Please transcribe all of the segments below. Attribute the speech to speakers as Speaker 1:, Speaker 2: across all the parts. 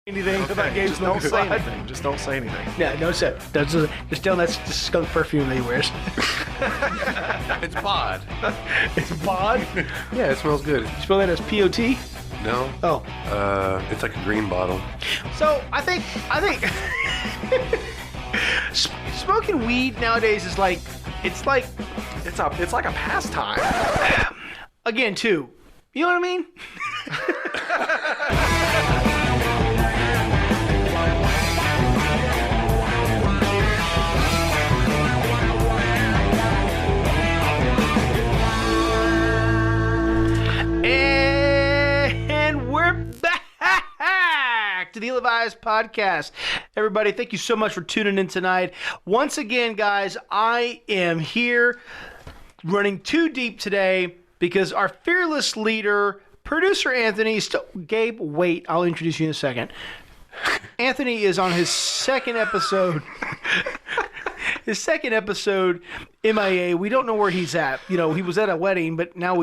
Speaker 1: anything about Gabe's
Speaker 2: Just don't say
Speaker 1: supply.
Speaker 2: anything. Just don't say anything.
Speaker 1: Yeah, no, sir. Just tell him that's the skunk perfume that he wears.
Speaker 3: It's bod.
Speaker 1: It's bod.
Speaker 3: Yeah, it smells good.
Speaker 1: You spell that as P-O-T?
Speaker 3: No?
Speaker 1: Oh.
Speaker 3: It's like a green bottle.
Speaker 1: So, I think smoking weed nowadays is like, it's like
Speaker 2: a pastime.
Speaker 1: again, too. You know what I mean? And we're back to the Ill-Advised Podcast. Everybody, thank you so much for tuning in tonight. Once again, guys, I am here running too deep today because our fearless leader, producer Anthony, Gabe, wait, I'll introduce you in a second. Anthony is on his second episode. His second episode, MIA. We don't know where he's at. You know, he was at a wedding, but now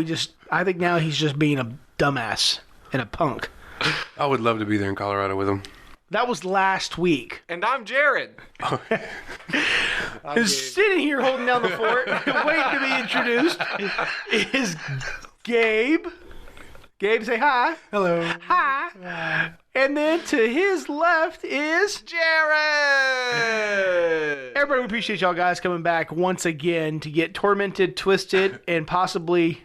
Speaker 1: I think now he's just being a dumbass and a punk.
Speaker 3: I would love to be there in Colorado with him.
Speaker 1: That was last week.
Speaker 2: And I'm Jared.
Speaker 1: Who's sitting here holding down the fort, waiting to be introduced, is Gabe. Gabe, say hi.
Speaker 2: Hello.
Speaker 1: Hi. And then to his left is
Speaker 2: Jared.
Speaker 1: everybody. We appreciate y'all guys coming back once again to get tormented, twisted, and possibly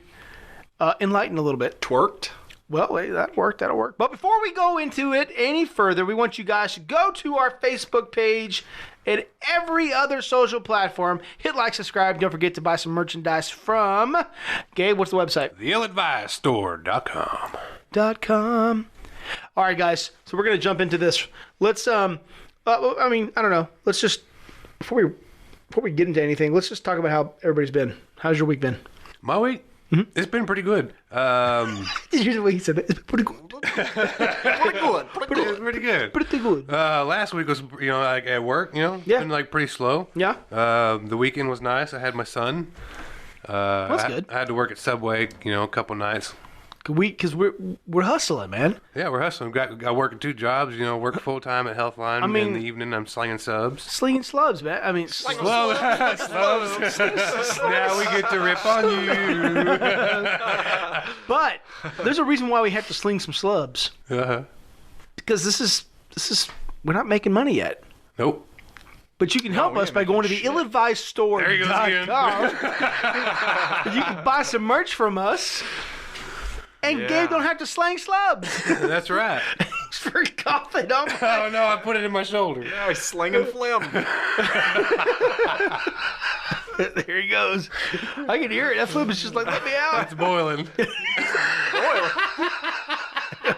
Speaker 1: enlightened a little bit.
Speaker 2: Twerked.
Speaker 1: Well, wait, that'll work. But before we go into it any further, we want you guys to go to our Facebook page and every other social platform. Hit like, subscribe. Don't forget to buy some merchandise from Gabe. What's the website?
Speaker 3: TheIlladvisedStore.com.
Speaker 1: All right, guys. So we're gonna jump into this. Let's I don't know. Let's just before we get into anything, let's just talk about how everybody's been. How's your week been?
Speaker 3: My week? It's been pretty good.
Speaker 1: Here's the way he said it. It's pretty good.
Speaker 3: It's pretty good.
Speaker 1: Pretty good.
Speaker 3: Last week was, like at work,
Speaker 1: Yeah.
Speaker 3: been like pretty slow.
Speaker 1: Yeah.
Speaker 3: The weekend was nice. I had my son.
Speaker 1: That's good.
Speaker 3: I had to work at Subway, a couple nights.
Speaker 1: Because we're hustling, man.
Speaker 3: Yeah, we're hustling. Got working 2 jobs. Work full time at Healthline.
Speaker 1: mean-
Speaker 3: in the evening, I'm slinging subs.
Speaker 1: Slinging slubs, man. I mean,
Speaker 3: Slubs. Now we get to rip on you.
Speaker 1: but there's a reason why we have to sling some slubs.
Speaker 3: Uh-huh.
Speaker 1: Because this is we're not making money yet.
Speaker 3: Nope.
Speaker 1: But you can help
Speaker 2: we
Speaker 1: us
Speaker 2: ain't
Speaker 1: by going to
Speaker 2: making
Speaker 1: the illadvisedstore.com.
Speaker 3: There he goes again.
Speaker 1: You can buy some merch from us. And
Speaker 2: Yeah.
Speaker 1: Gabe don't have to slang slubs.
Speaker 3: That's right.
Speaker 1: Thanks for coughing on
Speaker 3: Oh no, I put it in my shoulder.
Speaker 2: Yeah, he's slinging phlegm.
Speaker 1: There he goes. I can hear it. That flip is just like, let me out.
Speaker 3: It's boiling.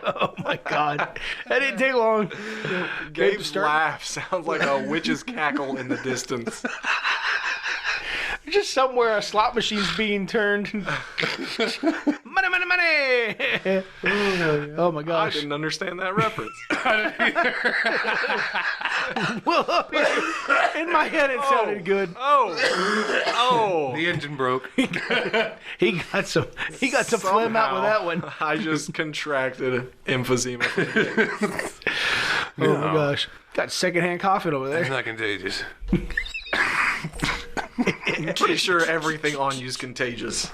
Speaker 1: Oh my God. That didn't take long.
Speaker 2: Gabe's laugh sounds like a witch's cackle in the distance.
Speaker 1: Just somewhere a slot machine's being turned. Money, money, money. Oh my
Speaker 2: I
Speaker 1: gosh.
Speaker 2: didn't understand that reference.
Speaker 1: Well, in my head it sounded good.
Speaker 2: Oh.
Speaker 3: The engine broke.
Speaker 1: He got some phlegm out with that one.
Speaker 2: I just contracted emphysema.
Speaker 1: Oh my gosh. Got secondhand coughing over
Speaker 3: It's
Speaker 1: there.
Speaker 3: not contagious.
Speaker 2: I'm pretty sure everything on you is contagious.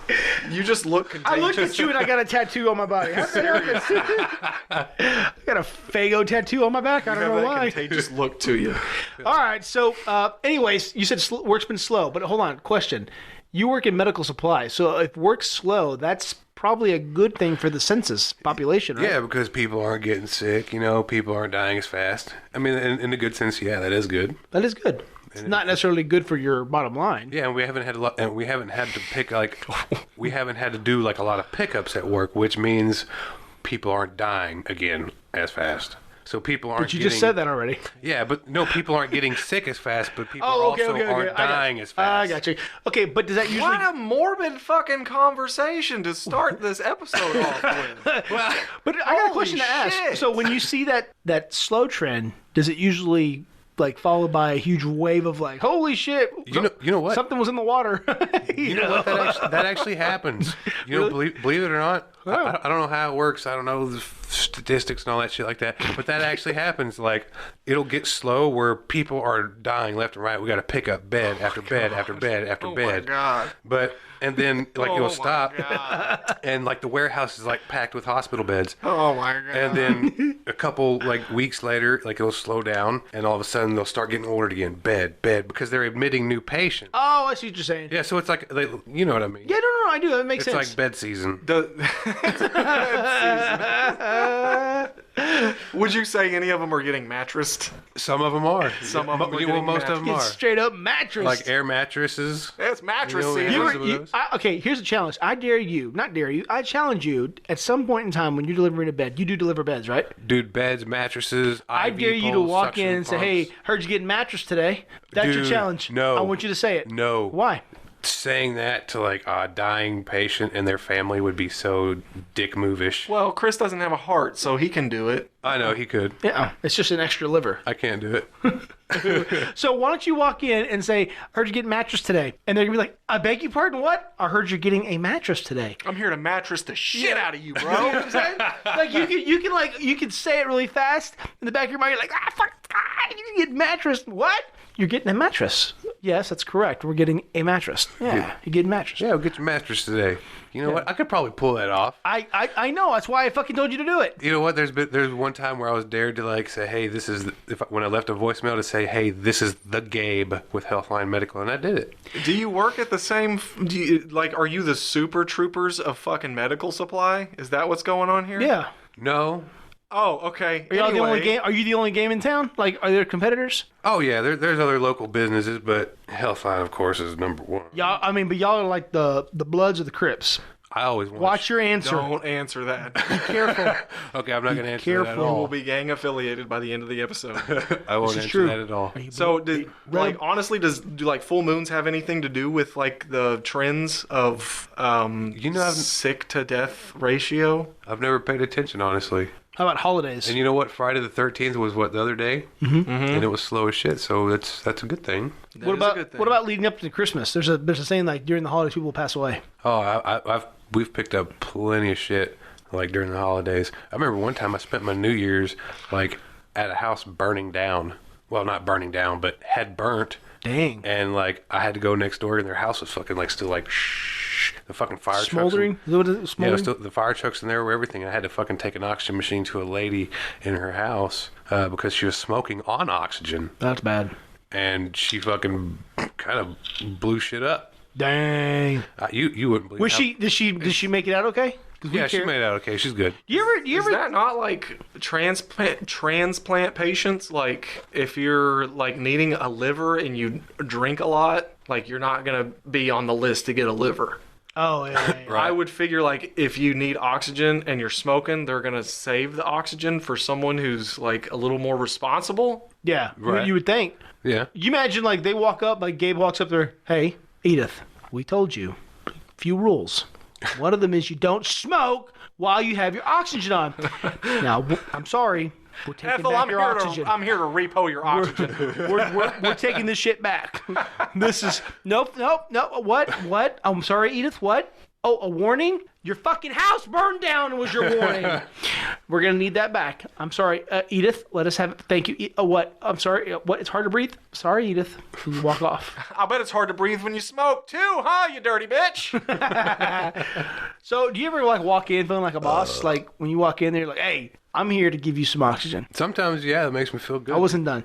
Speaker 2: You just look
Speaker 1: I
Speaker 2: contagious.
Speaker 1: looked at you and I got a tattoo on my body. How did that happen? I got a Fago tattoo on my back. I
Speaker 2: You
Speaker 1: don't
Speaker 2: have
Speaker 1: know
Speaker 2: that
Speaker 1: why.
Speaker 2: contagious look to you.
Speaker 1: All right. So, anyways, you said work's been slow, but hold on. Question: you work in medical supply, so if work's slow, that's probably a good thing for the census population, right?
Speaker 3: Yeah, because people aren't getting sick. People aren't dying as fast. I mean, in a good sense, yeah, that is good.
Speaker 1: That is good. It's not necessarily good for your bottom line.
Speaker 3: Yeah, and we haven't had a lot, and we haven't had to we haven't had to do like a lot of pickups at work, which means people aren't dying again as fast. So people aren't.
Speaker 1: But you just said that already.
Speaker 3: Yeah, but no, people aren't getting sick as fast, but people
Speaker 1: Okay.
Speaker 3: aren't dying as fast.
Speaker 1: I got you. Okay, but does that usually?
Speaker 2: What a morbid fucking conversation to start this episode off with.
Speaker 3: Well,
Speaker 1: But I got a
Speaker 2: Holy
Speaker 1: question to ask.
Speaker 2: shit.
Speaker 1: So when you see that slow trend, does it usually like followed by a huge wave of like, holy shit?
Speaker 3: you know what?
Speaker 1: Something was in the water.
Speaker 3: You know what? That actually happens.
Speaker 1: Really?
Speaker 3: Believe it or not, I don't know how it works. I don't know statistics and all that shit like that. But that actually happens. Like, it'll get slow where people are dying left and right. We got to pick up bed after bed after bed after bed.
Speaker 2: Oh my God.
Speaker 3: And then like it'll
Speaker 2: my
Speaker 3: stop,
Speaker 2: God.
Speaker 3: and like the warehouse is like packed with hospital beds.
Speaker 2: Oh my God.
Speaker 3: And then a couple like weeks later, like it'll slow down, and all of a sudden they'll start getting ordered again, bed, because they're admitting new patients.
Speaker 1: Oh, I see what you're saying.
Speaker 3: Yeah, so it's like you know what I mean.
Speaker 1: Yeah, no, I do. That makes
Speaker 3: It's
Speaker 1: sense.
Speaker 3: like bed season.
Speaker 2: Would you say any of them are getting mattressed?
Speaker 3: Some of them are.
Speaker 2: Some of them are getting
Speaker 3: most of them
Speaker 1: It's
Speaker 3: are.
Speaker 1: straight up mattress.
Speaker 3: Like air mattresses.
Speaker 2: It's mattress
Speaker 3: You know,
Speaker 2: season.
Speaker 3: you
Speaker 1: You
Speaker 3: Some
Speaker 1: were,
Speaker 3: of those.
Speaker 1: okay, here's a challenge. I dare you, not dare you, I challenge you at some point in time when you're delivering a bed. You do deliver beds, right?
Speaker 3: Dude, beds, mattresses,
Speaker 1: I
Speaker 3: IV
Speaker 1: dare you to
Speaker 3: poles,
Speaker 1: walk
Speaker 3: suction
Speaker 1: in and say, hey,
Speaker 3: pumps.
Speaker 1: heard you getting mattress today. That's your
Speaker 3: Dude,
Speaker 1: challenge.
Speaker 3: no.
Speaker 1: I want you to say it.
Speaker 3: No.
Speaker 1: Why?
Speaker 3: Saying that to like a dying patient and their family would be so dick move-ish.
Speaker 2: Well, Chris doesn't have a heart, so he can do it.
Speaker 3: I know he could.
Speaker 1: Yeah, it's just an extra liver.
Speaker 3: I can't do it.
Speaker 1: So why don't you walk in and say, heard you getting mattress today? And they're going to be like, I beg your pardon, what? I heard you're getting a mattress today.
Speaker 2: I'm here to mattress the shit out of you,
Speaker 1: You know what
Speaker 2: bro.
Speaker 1: I'm saying? Like you can say it really fast in the back of your mind. You're like, fuck, you can get mattress. What? You're getting a mattress. Yes, that's correct. We're getting a mattress. Yeah, you're getting a mattress.
Speaker 3: Yeah, we'll get your mattress today. You know what? I could probably pull that off.
Speaker 1: I know. That's why I fucking told you to do it.
Speaker 3: You know what? There's one time where I was dared to like say, hey, this is when I left a voicemail to say, hey, this is the Gabe with Healthline Medical, and I did it.
Speaker 2: Do you work at the same? Are you the super troopers of fucking medical supply? Is that what's going on here?
Speaker 1: Yeah.
Speaker 3: No.
Speaker 2: Oh, okay.
Speaker 1: Are y'all the only game? Are you the only game in town? Like, are there competitors?
Speaker 3: Oh yeah, there's other local businesses, but Healthline, of course, is number one.
Speaker 1: But y'all are like the Bloods or the Crips.
Speaker 3: I always want
Speaker 1: Watch your answer.
Speaker 2: Don't answer that.
Speaker 1: Careful.
Speaker 3: Okay, I'm not going to answer that at
Speaker 1: careful.
Speaker 3: all.
Speaker 2: We'll be gang affiliated by the end of the episode.
Speaker 3: I won't
Speaker 1: is
Speaker 3: answer
Speaker 1: true.
Speaker 3: that at all.
Speaker 2: So,
Speaker 1: Really?
Speaker 2: honestly, do like full moons have anything to do with like the trends of sick to death ratio?
Speaker 3: I've never paid attention, honestly.
Speaker 1: How about holidays?
Speaker 3: And you know what? Friday the 13th was what, the other day? Mm-hmm. And it was slow as shit, so that's a good thing.
Speaker 1: What about leading up to Christmas? There's a saying like during the holidays people will pass away.
Speaker 3: Oh, we've picked up plenty of shit like during the holidays. I remember one time I spent my New Year's like at a house burning down. Well, not burning down, but had burnt.
Speaker 1: Dang.
Speaker 3: And like I had to go next door, and their house was fucking like still like shh. The fucking fire
Speaker 1: Smoldering?
Speaker 3: trucks.
Speaker 1: Is that what it is?
Speaker 3: Yeah,
Speaker 1: Smoldering?
Speaker 3: still, the fire trucks in there were everything. I had to fucking take an oxygen machine to a lady in her house because she was smoking on oxygen,
Speaker 1: That's bad.
Speaker 3: and she fucking kind of blew shit up.
Speaker 1: Dang.
Speaker 3: You wouldn't believe.
Speaker 1: Was she? Did she make it out okay? 'Cause we
Speaker 3: Yeah, she
Speaker 1: care.
Speaker 3: made it out okay. She's good.
Speaker 1: You
Speaker 2: Is
Speaker 1: ever?
Speaker 2: that not like transplant patients? Like if you're like needing a liver and you drink a lot, like you're not gonna be on the list to get a liver.
Speaker 1: Oh yeah.
Speaker 3: Right.
Speaker 2: I would figure like if you need oxygen and you're smoking, they're gonna save the oxygen for someone who's like a little more responsible.
Speaker 1: Yeah.
Speaker 3: Right.
Speaker 1: You would think.
Speaker 3: Yeah.
Speaker 1: You imagine like they walk up, like Gabe walks up there. Hey, Edith, we told you a few rules. One of them is you don't smoke while you have your oxygen on. Now, I'm sorry. We're taking
Speaker 2: Ethel,
Speaker 1: back your oxygen.
Speaker 2: I'm here to repo your oxygen.
Speaker 1: We're taking this shit back. This is nope. What? I'm sorry, Edith. What? Oh, a warning? Your fucking house burned down was your warning. We're gonna need that back. I'm sorry, Edith. Let us have it. Thank you. What? I'm sorry. What? It's hard to breathe. Sorry, Edith. And you walk off.
Speaker 2: I bet it's hard to breathe when you smoke too, huh? You dirty bitch.
Speaker 1: So, do you ever like walk in feeling like a boss? Like when you walk in there, you're like, "Hey, I'm here to give you some oxygen."
Speaker 3: Sometimes, yeah, it makes me feel good.
Speaker 1: I wasn't done.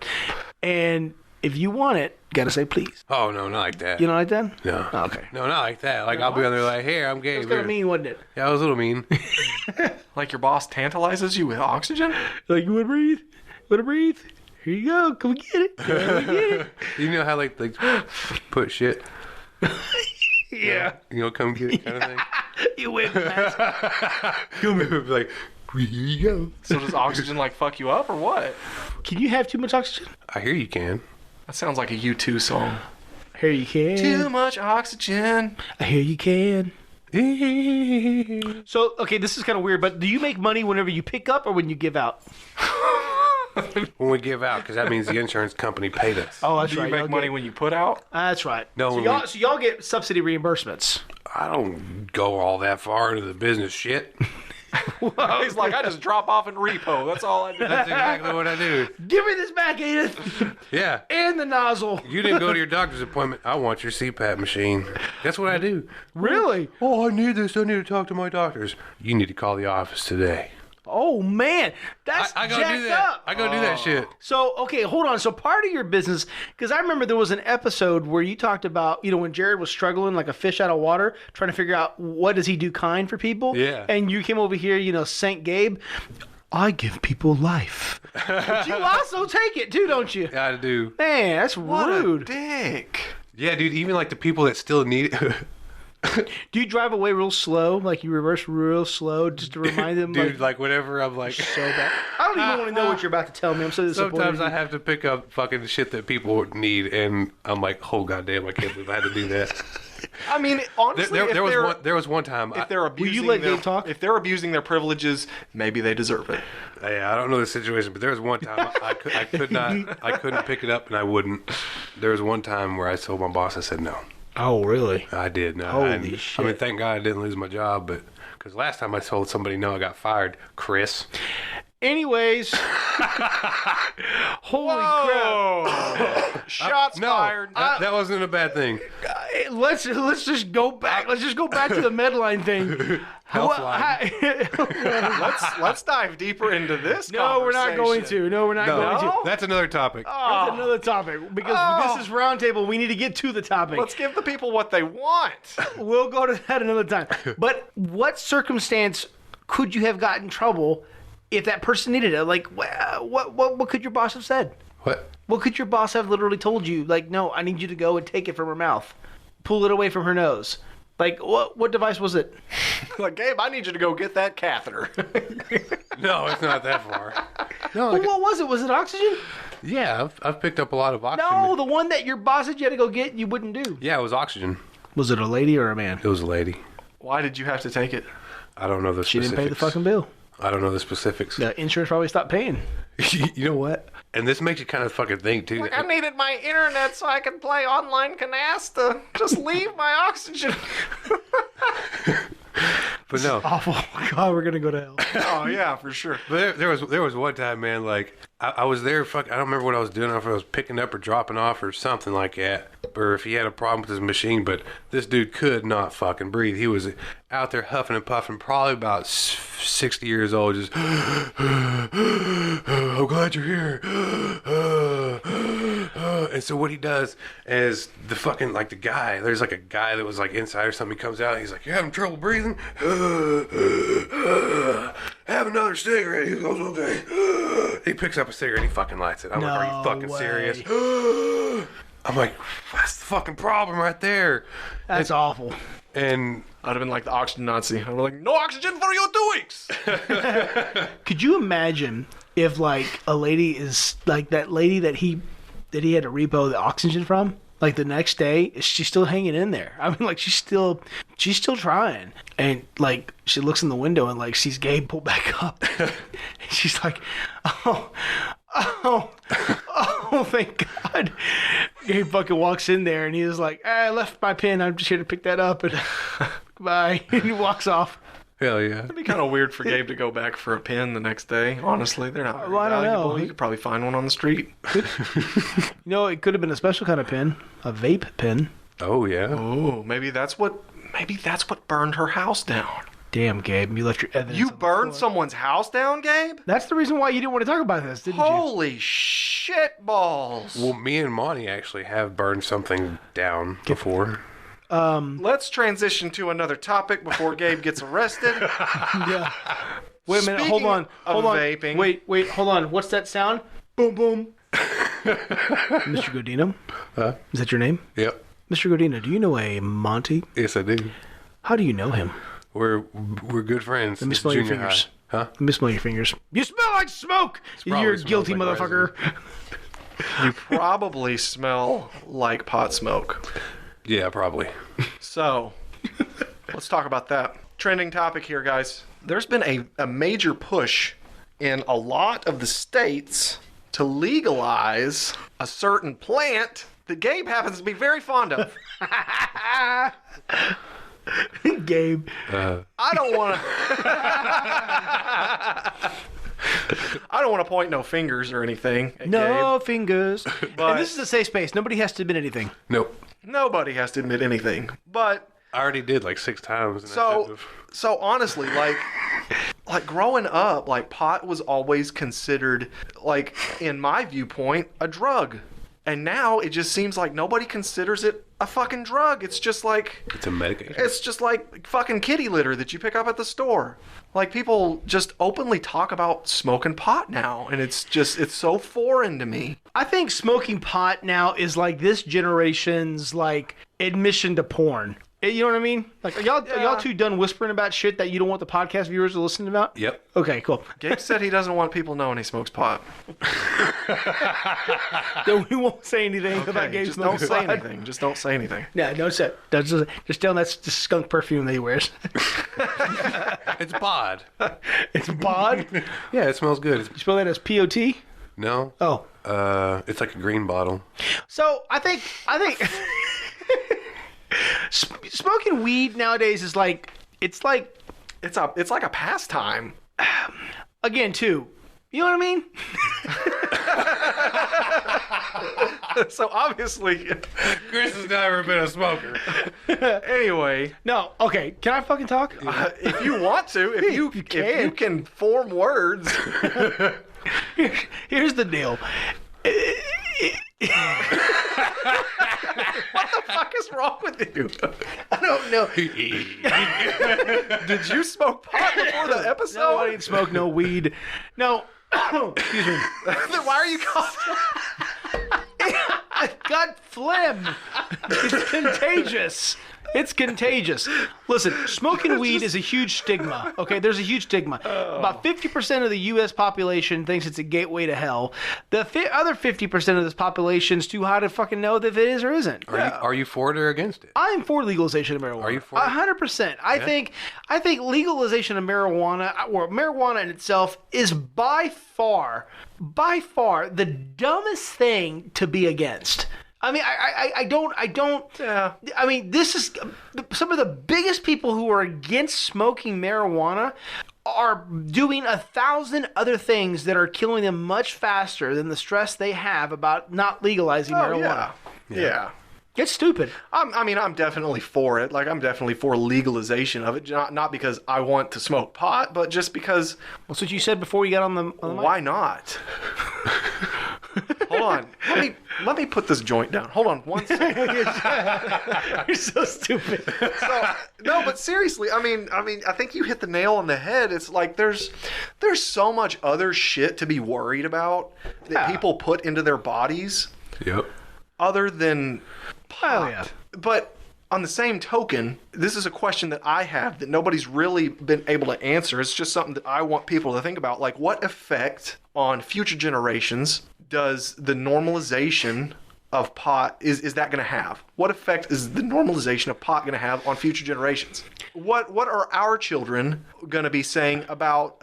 Speaker 1: And if you want it, you gotta say please.
Speaker 3: Oh no, not like that.
Speaker 1: You know like that?
Speaker 3: No.
Speaker 1: Oh, okay.
Speaker 3: No, not like that. Like I'll be on there like, here, I'm Gabe.
Speaker 1: That's kind of mean, wasn't it?
Speaker 3: Yeah, I was a little mean.
Speaker 2: Like your boss tantalizes you with oxygen?
Speaker 1: Like, you want to breathe? Want to breathe? Here you go. Come get it. Come get it.
Speaker 3: You know how like put shit.
Speaker 1: Yeah.
Speaker 3: You know, come get it kind of thing.
Speaker 1: You win, man.
Speaker 3: Come here, like, here you go.
Speaker 2: So does oxygen like fuck you up or what?
Speaker 1: Can you have too much oxygen?
Speaker 3: I hear you can.
Speaker 2: That sounds like a U2 song.
Speaker 1: Here you can.
Speaker 2: Too much oxygen.
Speaker 1: I hear you can. So, okay, this is kind of weird, but do you make money whenever you pick up or when you give out?
Speaker 3: When we give out, because that means the insurance company paid us.
Speaker 1: Oh, that's
Speaker 2: Do you
Speaker 1: right.
Speaker 2: make
Speaker 1: y'all
Speaker 2: money
Speaker 1: get-
Speaker 2: when you put out?
Speaker 1: That's right.
Speaker 3: No,
Speaker 1: So
Speaker 3: when
Speaker 1: y'all,
Speaker 3: we-
Speaker 1: so y'all get subsidy reimbursements.
Speaker 3: I don't go all that far into the business shit.
Speaker 2: He's like, I just drop off in repo. That's all I do.
Speaker 3: That's exactly what I do.
Speaker 1: Give me this back, Edith.
Speaker 3: Yeah.
Speaker 1: And the nozzle.
Speaker 3: You didn't go to your doctor's appointment. I want your CPAP machine. That's what I do.
Speaker 1: Really?
Speaker 3: Oh, I need this. I need to talk to my doctors. You need to call the office today.
Speaker 1: Oh, man. That's
Speaker 3: I go
Speaker 1: jacked
Speaker 3: do that.
Speaker 1: up.
Speaker 3: I go do that shit.
Speaker 1: So, okay, hold on. So part of your business, because I remember there was an episode where you talked about, when Jared was struggling like a fish out of water, trying to figure out what does he do kind for people.
Speaker 3: Yeah.
Speaker 1: And you came over here, Saint Gabe. I give people life. But you also take it too, don't you?
Speaker 3: Yeah, I do.
Speaker 1: Man, that's rude.
Speaker 2: Dick.
Speaker 3: Yeah, dude, even like the people that still need it.
Speaker 1: Do you drive away real slow? Like you reverse real slow just to remind them?
Speaker 3: Dude, like whenever I'm like...
Speaker 1: so bad. I don't even want to know what you're about to tell me. I'm so disappointed.
Speaker 3: Sometimes I have to pick up fucking shit that people need, and I'm like, oh, goddamn, I can't believe I had to do that.
Speaker 2: I mean, honestly,
Speaker 3: There was one time...
Speaker 2: if they're abusing
Speaker 1: you let Gabe talk?
Speaker 2: If they're abusing their privileges, maybe they deserve it.
Speaker 3: Yeah, I don't know the situation, but there was one time I couldn't pick it up, and I wouldn't. There was one time where I told my boss, I said no.
Speaker 1: Oh, really?
Speaker 3: I did. No,
Speaker 1: Holy shit.
Speaker 3: I mean, thank God I didn't lose my job, but because last time I told somebody no, I got fired. Chris.
Speaker 1: Anyways, holy crap!
Speaker 2: Shots fired.
Speaker 3: That wasn't a bad thing.
Speaker 1: Let's just go back. Let's just go back to the Medline thing.
Speaker 2: Let's dive deeper into this.
Speaker 1: No, we're not going to. No, we're not going to.
Speaker 3: That's another topic.
Speaker 1: That's another topic because this is roundtable. We need to get to the topic.
Speaker 2: Let's give the people what they want.
Speaker 1: We'll go to that another time. But what circumstance could you have got in trouble if that person needed it? Like, what could your boss have said?
Speaker 3: What?
Speaker 1: What could your boss have literally told you? Like, no, I need you to go and take it from her mouth. Pull it away from her nose. Like, what device was it?
Speaker 2: Like, Gabe, I need you to go get that catheter.
Speaker 3: No, it's not that far. No,
Speaker 1: Well, what was it? Was it oxygen?
Speaker 3: yeah, I've picked up a lot of oxygen.
Speaker 1: No, the one that your boss said you had to go get, you wouldn't do.
Speaker 3: Yeah, it was oxygen.
Speaker 1: Was it a lady or a man?
Speaker 3: It was a lady.
Speaker 2: Why did you have to take it?
Speaker 3: I don't know the
Speaker 1: She
Speaker 3: specifics.
Speaker 1: didn't pay the fucking bill.
Speaker 3: I don't know the specifics.
Speaker 1: The insurance probably stopped paying.
Speaker 3: You know what? And this makes you kind of fucking think, too.
Speaker 2: I needed my internet so I could play online canasta. Just leave my oxygen.
Speaker 3: But no.
Speaker 1: Awful. God, we're gonna go to hell.
Speaker 2: Oh yeah, for sure.
Speaker 3: But there was one time, man, like, I was there, I don't remember what I was doing, I don't know if I was picking up or dropping off or something like that, or if he had a problem with his machine, but this dude could not fucking breathe. He was out there huffing and puffing, probably about 60 years old, just, I'm glad you're here. And so what he does is the fucking, like, the guy, there's like a guy that was like inside or something, he comes out, and he's like, you're having trouble breathing? Have another cigarette. He goes, okay. He picks up a cigarette and he fucking lights it. I'm like, are you fucking serious? I'm like, that's the fucking problem right there.
Speaker 1: That's awful.
Speaker 3: And
Speaker 2: I'd have been like the oxygen Nazi. I'd be like, no oxygen for you 2 weeks.
Speaker 1: Could you imagine if like a lady is like that lady that he had to repo the oxygen from? Like the next day, she's still hanging in there. I mean, like she's still trying. And like she looks in the window and like sees Gabe pull back up. And she's like, oh, thank God. Gabe fucking walks in there and he's like, I left my pen. I'm just here to pick that up and goodbye. And he walks off.
Speaker 3: hell yeah.
Speaker 2: It'd be kind of weird for Gabe to go back for a pen the next day. Honestly, they're not very
Speaker 1: Well, I don't
Speaker 2: valuable.
Speaker 1: know.
Speaker 2: You could probably find one on the street.
Speaker 1: It could have been a special kind of pen, a vape pen.
Speaker 3: Oh yeah.
Speaker 2: Oh, maybe that's what burned her house down.
Speaker 1: Damn, Gabe, you left your evidence.
Speaker 2: You
Speaker 1: on the
Speaker 2: burned
Speaker 1: floor.
Speaker 2: someone's house down, Gabe?
Speaker 1: That's the reason why you didn't want to talk about this, didn't you?
Speaker 2: Holy shit balls.
Speaker 3: Well, me and Monty actually have burned something down before.
Speaker 2: Let's transition to another topic before Gabe gets arrested.
Speaker 1: Yeah. Wait a minute.
Speaker 2: Speaking
Speaker 1: Hold
Speaker 2: of
Speaker 1: on.
Speaker 2: vaping.
Speaker 1: Wait. Hold on. What's that sound? Boom, boom. Mr. Godino?
Speaker 3: Huh?
Speaker 1: Is that your name?
Speaker 3: Yep.
Speaker 1: Mr. Godino, do you know a Monty?
Speaker 3: Yes, I do.
Speaker 1: How do you know him?
Speaker 3: We're good friends.
Speaker 1: Let me
Speaker 3: It's
Speaker 1: smell your
Speaker 3: junior
Speaker 1: fingers.
Speaker 3: high. Huh?
Speaker 1: Let me smell your fingers. You smell like smoke!
Speaker 3: probably
Speaker 1: You're a
Speaker 3: smells
Speaker 1: guilty
Speaker 3: like
Speaker 1: motherfucker.
Speaker 2: You probably smell like pot smoke.
Speaker 3: Yeah, probably.
Speaker 2: So, let's talk about that. Trending topic here, guys. There's been a major push in a lot of the states to legalize a certain plant that Gabe happens to be very fond of.
Speaker 1: Gabe.
Speaker 2: I don't want to. I don't want to point no fingers or anything at
Speaker 1: No
Speaker 2: Gabe.
Speaker 1: fingers.
Speaker 2: But-
Speaker 1: And this is a safe space. Nobody has to admit anything.
Speaker 3: Nope.
Speaker 2: Nobody has to admit anything. But
Speaker 3: I already did like 6 times. And I
Speaker 2: so
Speaker 3: shouldn't have.
Speaker 2: so honestly, like growing up, like pot was always considered, like in my viewpoint, a drug. And now it just seems like nobody considers it a fucking drug. It's just like
Speaker 3: It's a medication.
Speaker 2: it's just like fucking kitty litter that you pick up at the store. Like people just openly talk about smoking pot now, and it's so foreign to me.
Speaker 1: I think smoking pot now is like this generation's like admission to porn. You know what I mean? Like, are y'all too done whispering about shit that you don't want the podcast viewers to listen about?
Speaker 3: Yep.
Speaker 1: Okay, cool.
Speaker 2: Gabe said he doesn't want people knowing he smokes pot.
Speaker 1: Then we won't say anything about Gabe
Speaker 2: just don't
Speaker 1: smoking
Speaker 2: say
Speaker 1: pot.
Speaker 2: anything. Just don't say anything.
Speaker 1: No, don't say. Just tell him that's the skunk perfume that he wears.
Speaker 3: It's bod.
Speaker 1: It's bod. You
Speaker 3: Yeah, it smells good. It's,
Speaker 1: spell that as P-O-T?
Speaker 3: no.
Speaker 1: Oh.
Speaker 3: It's like a green bottle.
Speaker 1: So I think smoking weed nowadays is like it's like
Speaker 2: It's like a pastime.
Speaker 1: again too. You know what I mean?
Speaker 2: So obviously,
Speaker 3: Chris has never been a smoker.
Speaker 2: anyway,
Speaker 1: No. Okay. Can I fucking talk?
Speaker 2: if you want to, if you can form words.
Speaker 1: Here's the deal.
Speaker 2: What the fuck is wrong with you?
Speaker 1: I don't know.
Speaker 2: Did you smoke pot before the episode?
Speaker 1: No, I didn't smoke no weed. No. Excuse me.
Speaker 2: Then why are you coughing?
Speaker 1: I got phlegm. It's contagious. It's contagious. Listen, smoking weed is a huge stigma. Okay, there's a huge stigma. About 50% of the U.S. population thinks it's a gateway to hell. The other 50% of this population is too high to fucking know if it is or isn't.
Speaker 3: Are you for it or against it?
Speaker 1: I'm for legalization of marijuana.
Speaker 3: Are you for it?
Speaker 1: 100%. I think legalization of marijuana, or marijuana in itself, is by far the dumbest thing to be against. I mean, I don't.
Speaker 2: Yeah.
Speaker 1: I mean, this is some of the biggest people who are against smoking marijuana are doing 1,000 other things that are killing them much faster than the stress they have about not legalizing marijuana.
Speaker 2: Yeah.
Speaker 1: It's stupid.
Speaker 2: I'm definitely for it. Like, I'm definitely for legalization of it. Not because I want to smoke pot, but just because.
Speaker 1: That's what you said before you got on the mic.
Speaker 2: Why not? Hold on. Let me put this joint down. Hold on 1 second.
Speaker 1: You're so stupid.
Speaker 2: No, but seriously, I mean, I think you hit the nail on the head. It's like there's so much other shit to be worried about that people put into their bodies
Speaker 3: Yep.
Speaker 2: other than pot.
Speaker 1: Hell yeah.
Speaker 2: But on the same token, this is a question that I have that nobody's really been able to answer. It's just something that I want people to think about. Like, what effect on future generations does the normalization of pot, is that going to have? What effect is the normalization of pot going to have on future generations? What are our children going to be saying about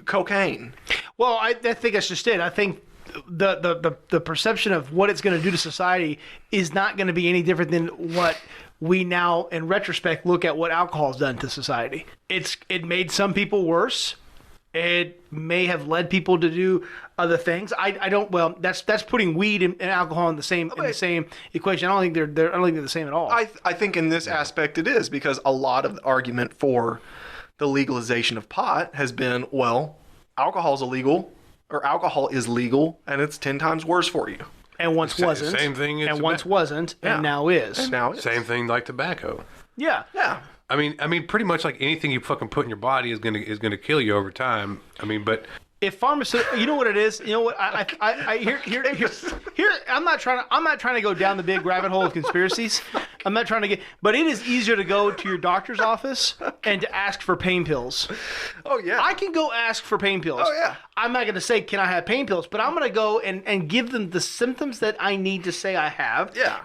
Speaker 2: cocaine?
Speaker 1: Well, I think that's just it. I think the perception of what it's going to do to society is not going to be any different than what we now, in retrospect, look at what alcohol's done to society. It made some people worse. It may have led people to do other things. I don't. Well, that's putting weed and alcohol in the same equation. I don't think they're the same at all.
Speaker 2: I think in this aspect it is, because a lot of the argument for the legalization of pot has been, well, alcohol is legal and it's 10 times worse for you.
Speaker 1: And once wasn't.
Speaker 3: Same thing in
Speaker 1: And
Speaker 3: tobacco.
Speaker 1: once wasn't.
Speaker 2: Yeah.
Speaker 1: And now is.
Speaker 2: And now it's
Speaker 3: Same thing like tobacco.
Speaker 1: Yeah.
Speaker 2: Yeah.
Speaker 3: I mean, pretty much like anything you fucking put in your body is gonna kill you over time. I mean, but
Speaker 1: If pharmaceutical, you know what it is. You know what? Here. I'm not trying to go down the big rabbit hole of conspiracies. I'm not trying to but it is easier to go to your doctor's office and to ask for pain pills.
Speaker 2: Oh yeah.
Speaker 1: I can go ask for pain pills.
Speaker 2: Oh, yeah.
Speaker 1: I'm not going to say, can I have pain pills? But I'm going to go and give them the symptoms that I need to say I have.
Speaker 2: Yeah.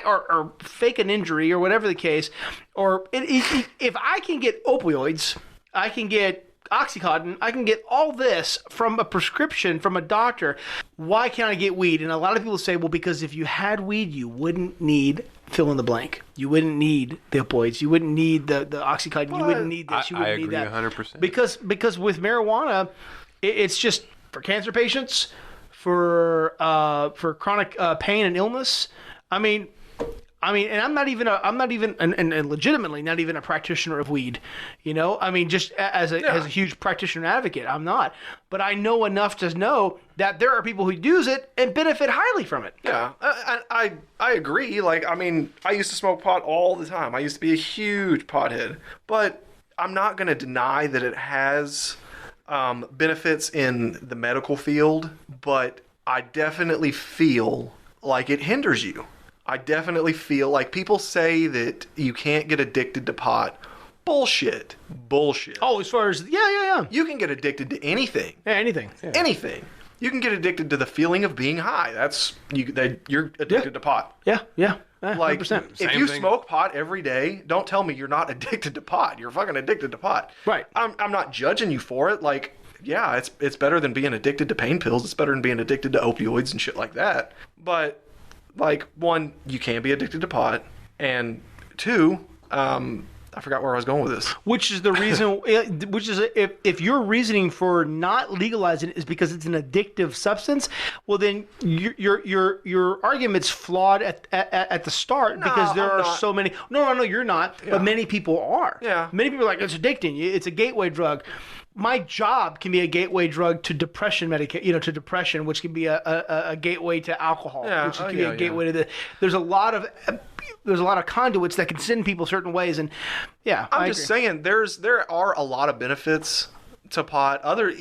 Speaker 1: Or fake an injury or whatever the case. Or if I can get opioids, I can get Oxycontin. I can get all this from a prescription from a doctor. Why can't I get weed? And a lot of people say, well, because if you had weed, you wouldn't need fill in the blank. You wouldn't need the opioids. You wouldn't need the Oxycontin. You wouldn't need this. You wouldn't need that.
Speaker 3: I agree 100%.
Speaker 1: Because with marijuana, it's just for cancer patients, for chronic pain and illness. I mean, and I'm not even and legitimately not even a practitioner of weed, you know. I mean, just as a huge practitioner advocate, I'm not. But I know enough to know that there are people who use it and benefit highly from it.
Speaker 2: Yeah, I agree. Like, I mean, I used to smoke pot all the time. I used to be a huge pothead. But I'm not going to deny that it has benefits in the medical field. But I definitely feel like it hinders you. I definitely feel like people say that you can't get addicted to pot. Bullshit.
Speaker 1: Oh, as far as yeah.
Speaker 2: You can get addicted to anything.
Speaker 1: Yeah, anything. Yeah.
Speaker 2: Anything. You can get addicted to the feeling of being high. You're addicted to pot.
Speaker 1: Yeah.
Speaker 2: Like,
Speaker 1: 100%.
Speaker 2: if you smoke pot every day, don't tell me you're not addicted to pot. You're fucking addicted to pot.
Speaker 1: Right.
Speaker 2: I'm not judging you for it. Like, yeah, it's better than being addicted to pain pills. It's better than being addicted to opioids and shit like that. But, like, one, you can be addicted to pot. And two, I forgot where I was going with this.
Speaker 1: Which is the reason, if your reasoning for not legalizing it is because it's an addictive substance, well then your argument's flawed at the start because there are so many. No, you're not. Yeah. But many people are.
Speaker 2: Yeah.
Speaker 1: Many people are like, it's addicting. It's a gateway drug. My job can be a gateway drug to depression to depression, which can be a gateway to alcohol, which can be a gateway to the. There's a lot of conduits that can send people certain ways, and
Speaker 2: I'm just saying there are a lot of benefits to pot, other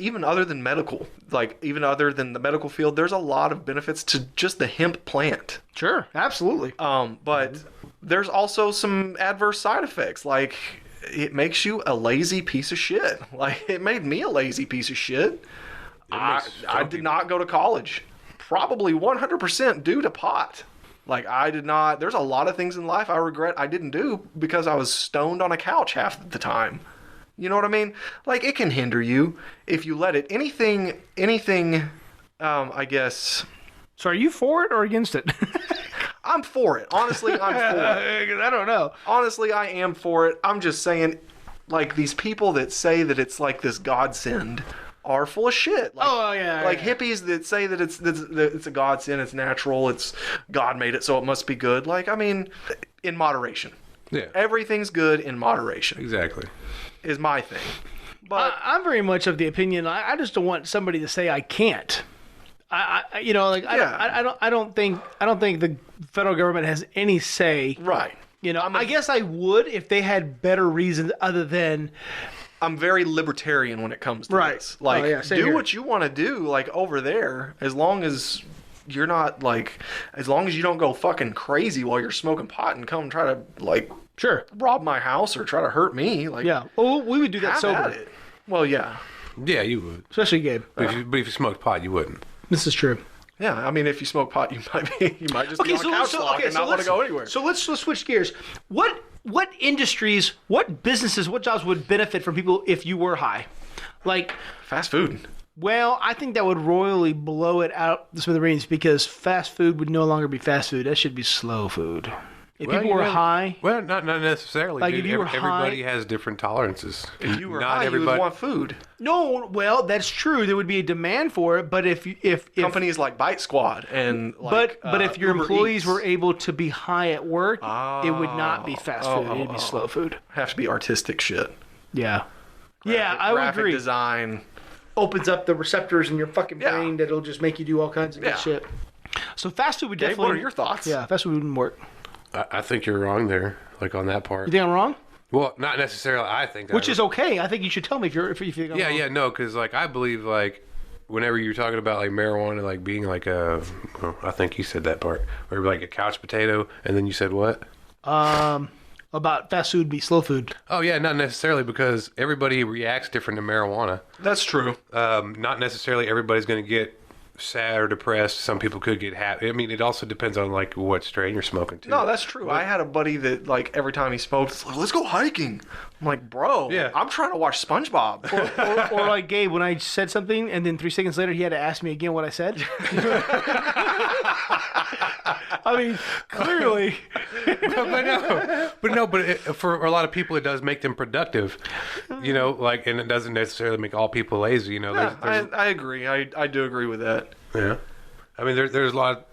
Speaker 2: than medical, like even other than the medical field. There's a lot of benefits to just the hemp plant.
Speaker 1: Sure, absolutely.
Speaker 2: But there's also some adverse side effects, like. It makes you a lazy piece of shit. Like, it made me a lazy piece of shit. I did not go to college. Probably 100% due to pot. Like, I did not... There's a lot of things in life I regret I didn't do because I was stoned on a couch half the time. You know what I mean? Like, it can hinder you if you let it. Anything, I guess...
Speaker 1: So are you for it or against it?
Speaker 2: I'm for it. Honestly, I'm for it.
Speaker 1: I don't know.
Speaker 2: Honestly, I am for it. I'm just saying, like, these people that say that it's like this godsend are full of shit. Like, hippies that say that it's a godsend, it's natural, it's God made it, so it must be good. Like, I mean, in moderation.
Speaker 3: Yeah.
Speaker 2: Everything's good in moderation.
Speaker 3: Exactly.
Speaker 2: Is my thing. But
Speaker 1: I'm very much of the opinion. I just don't want somebody to say I can't. I don't think the federal government has any say.
Speaker 2: Right.
Speaker 1: You know, I guess I would if they had better reasons other than.
Speaker 2: I'm very libertarian when it comes to this. Like, do what you want to do, like, over there, as long as you're not, like, as long as you don't go fucking crazy while you're smoking pot and come try to, like, rob my house or try to hurt me. Like,
Speaker 1: yeah. Well, we would do that sober.
Speaker 2: Well, yeah.
Speaker 3: Yeah, you would.
Speaker 1: Especially Gabe.
Speaker 3: But if you smoked pot, you wouldn't.
Speaker 1: This is true.
Speaker 2: Yeah, I mean, if you smoke pot, you might just be on a couch lock and not want to go anywhere.
Speaker 1: So let's switch gears. What industries, what businesses, what jobs would benefit from people if you were high? Like
Speaker 2: fast food.
Speaker 1: Well, I think that would royally blow it out the smithereens because fast food would no longer be fast food. That should be slow food. If people were high...
Speaker 3: Well, not necessarily.
Speaker 1: Like, if you were
Speaker 3: everybody
Speaker 1: high...
Speaker 3: has different tolerances.
Speaker 2: If you were high, you would want food.
Speaker 1: No, well, that's true. There would be a demand for it, but if
Speaker 2: companies like Bite Squad and... like,
Speaker 1: but if your
Speaker 2: Uber
Speaker 1: employees
Speaker 2: Eats.
Speaker 1: were able to be high at work, it would not be fast food. It would be slow food.
Speaker 2: Have to be artistic shit.
Speaker 1: Yeah. I would agree.
Speaker 2: Graphic design.
Speaker 1: Opens up the receptors in your fucking brain that'll just make you do all kinds of good shit. So fast food would
Speaker 2: Dave,
Speaker 1: definitely...
Speaker 2: what are your thoughts?
Speaker 1: Yeah, fast food wouldn't work.
Speaker 3: I think you're wrong there, like on that part.
Speaker 1: You think I'm wrong?
Speaker 3: Well, not necessarily. I think
Speaker 1: which is okay. I think you should tell me if you think I'm wrong.
Speaker 3: Yeah, no, because like I believe like whenever you're talking about like marijuana, like being like I think you said that part, or like a couch potato, and then you said what?
Speaker 1: About fast food be slow food.
Speaker 3: Oh yeah, not necessarily because everybody reacts different to marijuana.
Speaker 2: That's true.
Speaker 3: Not necessarily everybody's going to get sad or depressed. Some people could get happy. I mean, it also depends on like what strain you're smoking too.
Speaker 2: No, that's true. I had a buddy that like every time he smoked, it's like, let's go hiking. I'm like, bro,
Speaker 3: Yeah.
Speaker 2: I'm trying to watch SpongeBob.
Speaker 1: Or like Gabe, when I said something and then 3 seconds later he had to ask me again what I said. I mean, clearly.
Speaker 3: but for a lot of people, it does make them productive. You know, like, and it doesn't necessarily make all people lazy. You know,
Speaker 2: Yeah, I agree. I do agree with that.
Speaker 3: yeah. I mean, there's a lot.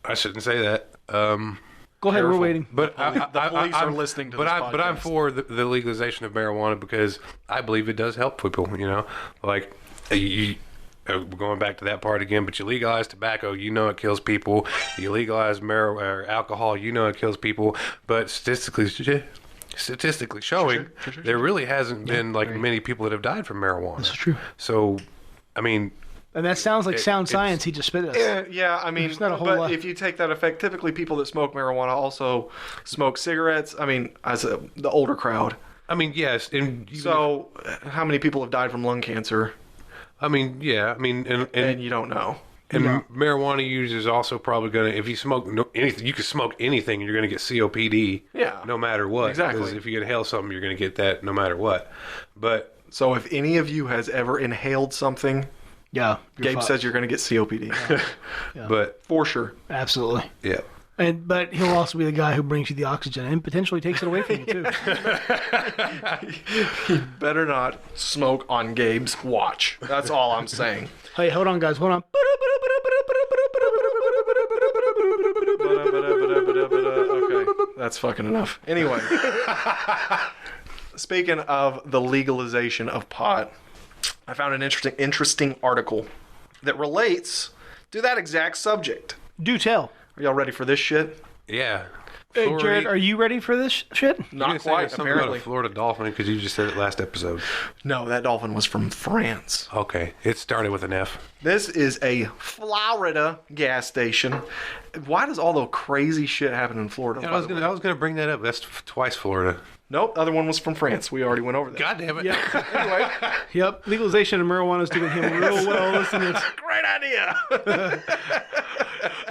Speaker 3: I shouldn't say that.
Speaker 1: Go ahead,
Speaker 2: Careful.
Speaker 1: we're waiting.
Speaker 3: But
Speaker 2: The police are listening to this
Speaker 3: But I'm
Speaker 2: podcast.
Speaker 3: for the legalization of marijuana because I believe it does help people. You know, like you. We're going back to that part again, but you legalize tobacco, you know it kills people. You legalize or alcohol, you know it kills people. But statistically showing, there really hasn't been like many people that have died from marijuana.
Speaker 1: That's true.
Speaker 3: So, I mean,
Speaker 1: And that sounds like sound
Speaker 3: it's-
Speaker 1: science he just spit us.
Speaker 2: Yeah, I mean,
Speaker 1: There's not a whole
Speaker 2: but
Speaker 1: lot.
Speaker 2: if you take that effect, typically people that smoke marijuana also smoke cigarettes. I mean, the older crowd.
Speaker 3: I mean, yes, and
Speaker 2: So, how many people have died from lung cancer?
Speaker 3: I mean, yeah, I mean,
Speaker 2: And
Speaker 3: and
Speaker 2: you don't know.
Speaker 3: marijuana use is also probably gonna. If you smoke anything, you can smoke anything, you're gonna get COPD.
Speaker 2: Yeah.
Speaker 3: no matter what.
Speaker 2: Exactly.
Speaker 3: 'Cause if you inhale something, you're gonna get that no matter what. But
Speaker 2: So, if any of you has ever inhaled something,
Speaker 1: Yeah.
Speaker 2: Gabe says you're going to get COPD.
Speaker 3: but
Speaker 2: For sure.
Speaker 1: Absolutely.
Speaker 3: yeah.
Speaker 1: But he'll also be the guy who brings you the oxygen and potentially takes it away from you too.
Speaker 2: Better not smoke on Gabe's watch. That's all I'm saying.
Speaker 1: Hey, hold on, guys. Hold on.
Speaker 2: Okay, that's fucking enough. Anyway, speaking of the legalization of pot, I found an interesting article that relates to that exact subject.
Speaker 1: Do tell.
Speaker 2: Are y'all ready for this shit?
Speaker 3: Yeah.
Speaker 1: Hey, Jared, are you ready for this shit?
Speaker 2: Not quite,
Speaker 3: Something about
Speaker 2: apparently.
Speaker 3: a Florida dolphin because you just said it last episode.
Speaker 2: No, that dolphin was from France.
Speaker 3: Okay, it started with an F.
Speaker 2: This is a Florida gas station. Why does all the crazy shit happen in Florida?
Speaker 3: Yeah,
Speaker 2: by
Speaker 3: I was
Speaker 2: the way?
Speaker 3: gonna bring that up. That's twice Florida.
Speaker 2: Nope, the other one was from France. We already went over that.
Speaker 3: God damn it!
Speaker 1: Yeah.
Speaker 2: Anyway,
Speaker 1: Yep. Legalization of marijuana is doing him real well. Listen to this.
Speaker 2: great idea.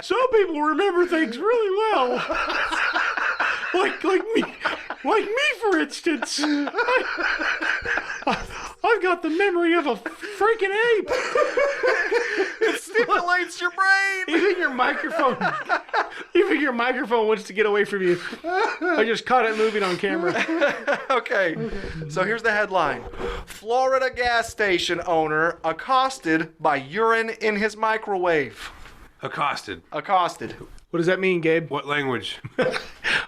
Speaker 1: Some people remember things really well. like me, for instance. I've got the memory of a freaking ape.
Speaker 2: It stimulates your brain.
Speaker 1: Even your microphone wants to get away from you. I just caught it moving on camera.
Speaker 2: Okay, so here's the headline. Florida gas station owner accosted by urine in his microwave.
Speaker 3: Accosted.
Speaker 2: Accosted.
Speaker 1: What does that mean, Gabe?
Speaker 3: What language?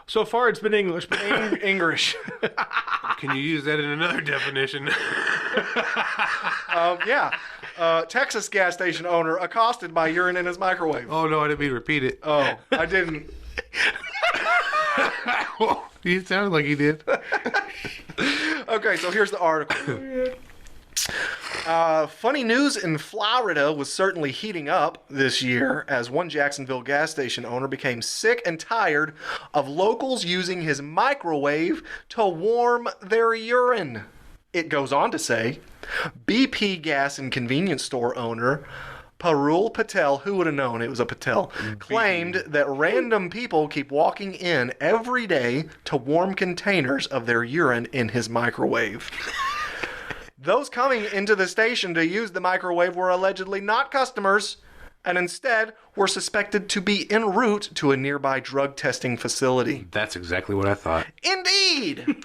Speaker 1: So far, it's been English. But
Speaker 2: English.
Speaker 3: Can you use that in another definition?
Speaker 2: Yeah. Texas gas station owner accosted by urine in his microwave.
Speaker 3: Oh no, I didn't mean to repeat it.
Speaker 2: Oh, I didn't.
Speaker 3: You sounded like he did.
Speaker 2: Okay, so here's the article. Funny news in Florida was certainly heating up this year as one Jacksonville gas station owner became sick and tired of locals using his microwave to warm their urine. It goes on to say, BP gas and convenience store owner Parul Patel, who would have known it was a Patel, claimed that random people keep walking in every day to warm containers of their urine in his microwave. Those coming into the station to use the microwave were allegedly not customers and instead were suspected to be en route to a nearby drug testing facility.
Speaker 3: That's exactly what I thought.
Speaker 2: Indeed!